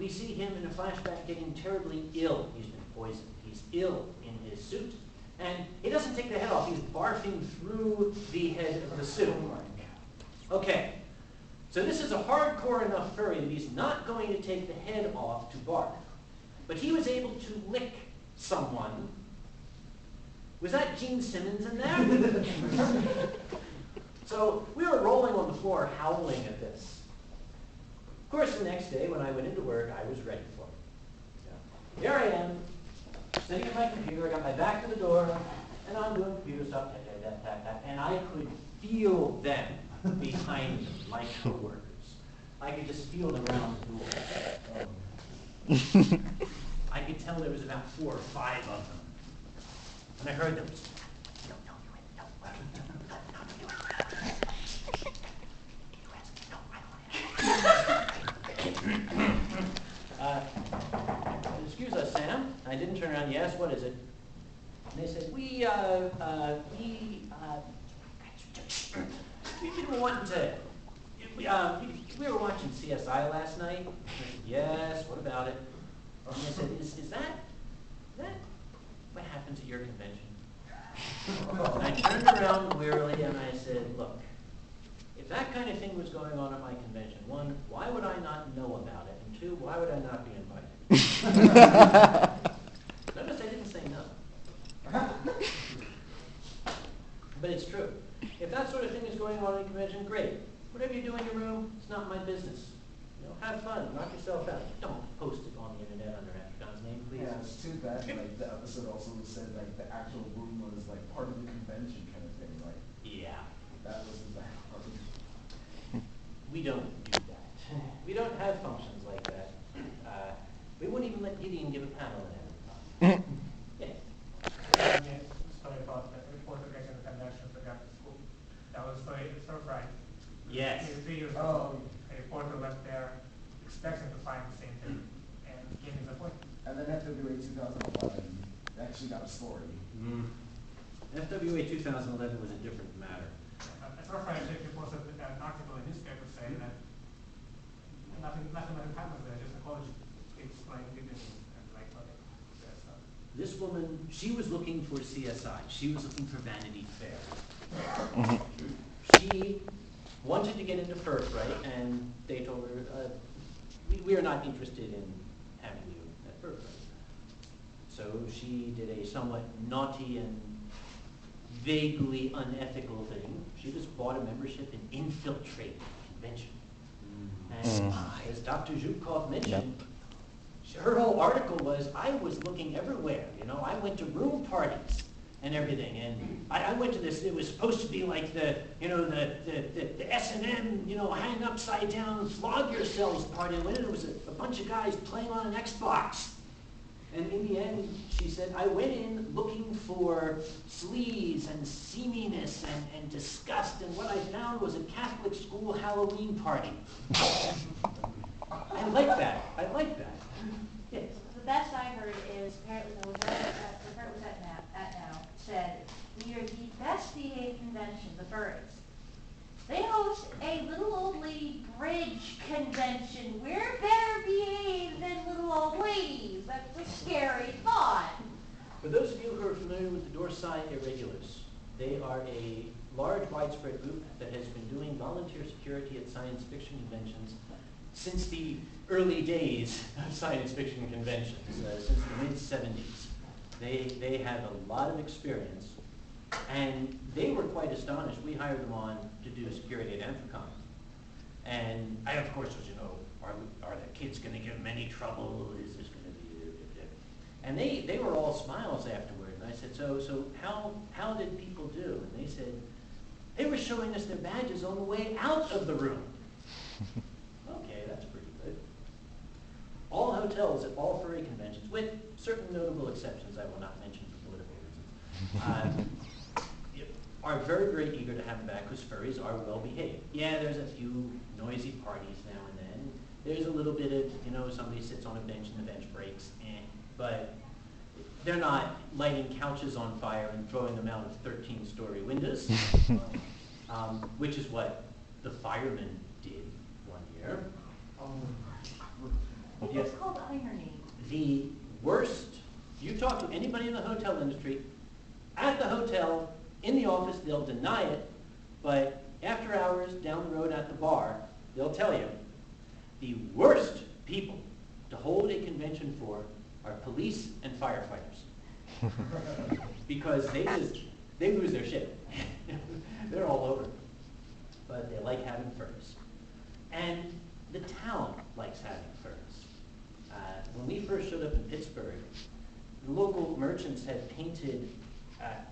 we see him in a flashback getting terribly ill. He's been poisoned. He's ill in his suit. And he doesn't take the head off. He's barfing through the head of the suit. Okay. So this is a hardcore enough furry that he's not going to take the head off to barf. But he was able to lick someone. Was that Gene Simmons in there? So we were rolling on the floor howling at this. Of course, the next day when I went into work, I was ready for it. Here I am, sitting at my computer. I got my back to the door, and I'm doing computer stuff, and I could feel them behind me, my coworkers. I could just feel them around the door. I could tell there was about 4 or 5 of them. And I heard them. Excuse us, Sam. I didn't turn around. Yes, what is it? And they said, we were wanting to, we were watching CSI last night. I said, yes, what about it? And they said, is that what happens at your convention? And I turned around wearily and I said, look, if that kind of thing was going on at my convention, 1, why would I not know about it? And 2, why would I not be invited? Notice I didn't say no. But it's true. If that sort of thing is going on at a convention, great. Whatever you do in your room, it's not my business. You know, have fun, knock yourself out. Don't post it on the internet under Afrikaan's name, please. Yeah, it's too bad. Like the episode also said, like the actual room was like part of the convention kind of thing. Like, yeah, that was the back part. We don't do that. We don't have functions like that. We wouldn't even let Gideon give a panel at it. Yes. Story about the reporter getting the convention to get to school. That was Furry. Yes. 3 years ago, a reporter went there expecting to find the same thing and came disappointed. And then FWA 2011 actually got a story. FWA 2011 was a different matter. Furry actually posted an article in newspaper saying that nothing happens there, just the college keeps playing videos and like nothing. This woman, she was looking for CSI. She was looking for Vanity Fair. She wanted to get into Furry, and they told her, we are not interested in having you at Furry. So she did a somewhat naughty and vaguely unethical thing. She just bought a membership and infiltrated the convention. And as Dr. Zhukov mentioned, her whole article was, I was looking everywhere. You know, I went to room parties and everything, and I went to this. It was supposed to be like the S&M, hang upside down, flog yourselves party. And it was a bunch of guys playing on an Xbox. And in the end, she said, I went in looking for sleaze and seaminess and disgust, and what I found was a Catholic school Halloween party. I like that. I like that. Yes. The best I heard is apparently the where was at now said, we are the best behaved convention, the Furries. They host a little old lady bridge convention. We're better behaved than little old ladies. That's a scary thought. For those of you who are familiar with the Dorsai Irregulars, they are a large, widespread group that has been doing volunteer security at science fiction conventions since the early days of science fiction conventions, since the mid-'70s. They have a lot of experience, and they were quite astonished. We hired them on to do security at Amphicon. And I, of course, was, are the kids going to give them any trouble? Is this going to be... And they were all smiles afterward. And I said, so how did people do? And they said, they were showing us their badges on the way out of the room. Okay, that's pretty good. All hotels at all furry conventions, with certain notable exceptions I will not mention for political reasons, are very, very eager to have them back because furries are well behaved. Yeah, there's a few noisy parties now and then. There's a little bit of, somebody sits on a bench and the bench breaks, but they're not lighting couches on fire and throwing them out of 13-story windows, which is what the firemen did one year. It's called irony. The worst, you talk to anybody in the hotel industry, at the hotel, in the office, they'll deny it, but after hours, down the road at the bar, they'll tell you, the worst people to hold a convention for are police and firefighters. Because they lose their shit. They're all over. But they like having furs. And the town likes having furs. When we first showed up in Pittsburgh, the local merchants had painted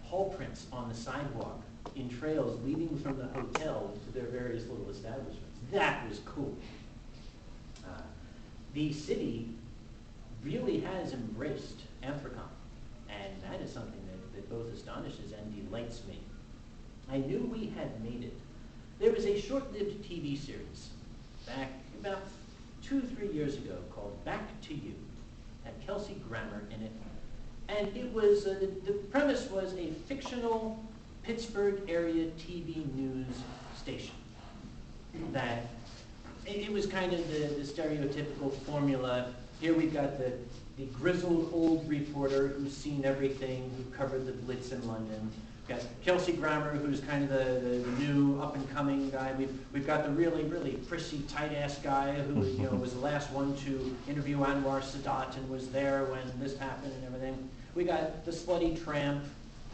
paw prints on the sidewalk in trails leading from the hotel to their various little establishments. That was cool. The city really has embraced Anthrocon, and that is something that both astonishes and delights me. I knew we had made it. There was a short-lived TV series back about 2-3 years ago called Back to You, had Kelsey Grammer in it, and it was, the premise was a fictional Pittsburgh area TV news station that it was kind of the stereotypical formula. Here we've got the grizzled old reporter who's seen everything, who covered the Blitz in London. We've got Kelsey Grammer, who's kind of the new up-and-coming guy. We've got the really, really prissy, tight-ass guy who was the last one to interview Anwar Sadat and was there when this happened and everything. We got the slutty tramp,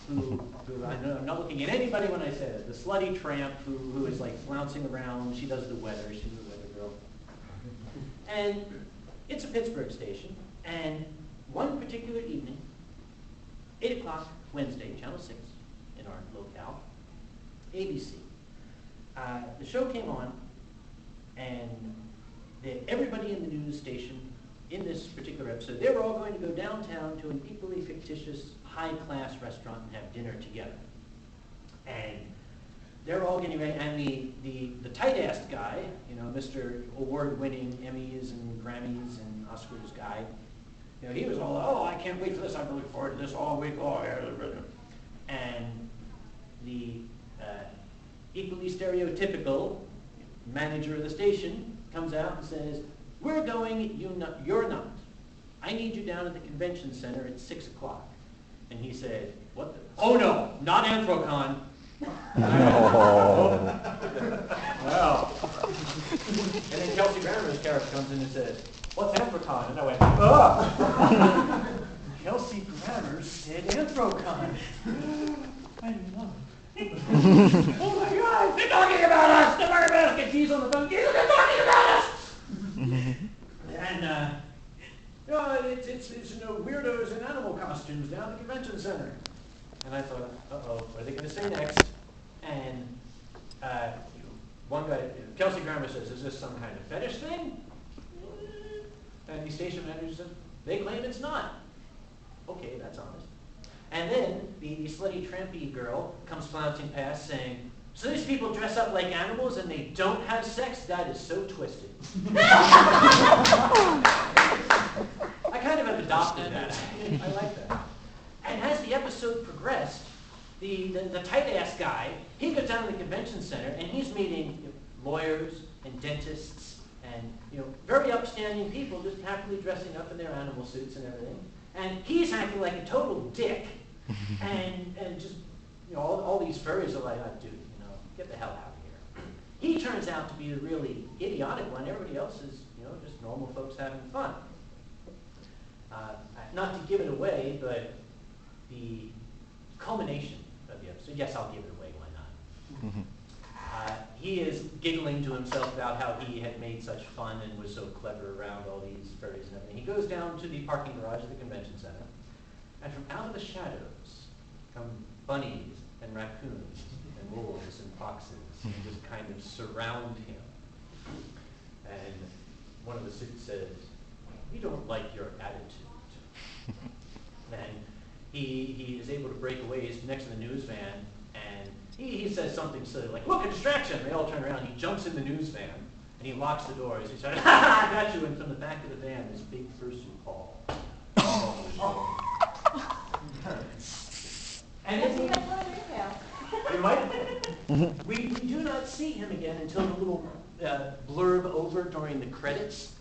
who I know I'm not looking at anybody when I say that. The slutty tramp who is like flouncing around. She does the weather. She's the weather girl. And it's a Pittsburgh station. And one particular evening, 8 o'clock Wednesday, Channel 6 in our locale, ABC. The show came on, and everybody in the news station in this particular episode, they were all going to go downtown to an equally fictitious high-class restaurant and have dinner together. And they're all getting ready, and the tight-ass guy, Mr. Award-winning Emmys and Grammys and Oscars guy, he was all, oh, I can't wait for this, I've been looking forward to this all week long. And the equally stereotypical manager of the station comes out and says, we're going, you're not. I need you down at the convention center at 6 o'clock. And he said, what the? Oh no, not Anthrocon. Well. And then Kelsey Grammer's character comes in and says, what's Anthrocon? And I went, ugh. Kelsey Grammer said Anthrocon. I love it. Oh my God, they're talking about us. They're talking about us. Get Geez on the phone. They're talking about us. And it's weirdos in animal costumes down at the convention center. And I thought, uh-oh, what are they going to say next? And one guy, Kelsey Grammer says, is this some kind of fetish thing? And the station manager said, they claim it's not. Okay, that's honest. And then the slutty trampy girl comes flouncing past saying, so these people dress up like animals and they don't have sex? That is so twisted. I kind of have adopted that. I like that. And as the episode progressed, the tight-ass guy, he goes down to the convention center and he's meeting lawyers and dentists and very upstanding people just happily dressing up in their animal suits and everything. And he's acting like a total dick. and just, all these furries are like, oh, dude, get the hell out of here. He turns out to be the really idiotic one. Everybody else is, just normal folks having fun. Not to give it away, but the culmination of the episode, yes, I'll give it away, why not? He is giggling to himself about how he had made such fun and was so clever around all these furries and everything. He goes down to the parking garage of the convention center, and from out of the shadows come bunnies and raccoons and wolves and foxes and just kind of surround him. And one of the suits says, we don't like your attitude. And he is able to break away. He's next to the news van, and he says something silly like, look, a distraction. They all turn around. He jumps in the news van, and he locks the doors. He says, ha, I got you. And from the back of the van, this big fursuit ball. And That's even one of your house. it might. We do not see him again until the little blurb over during the credits.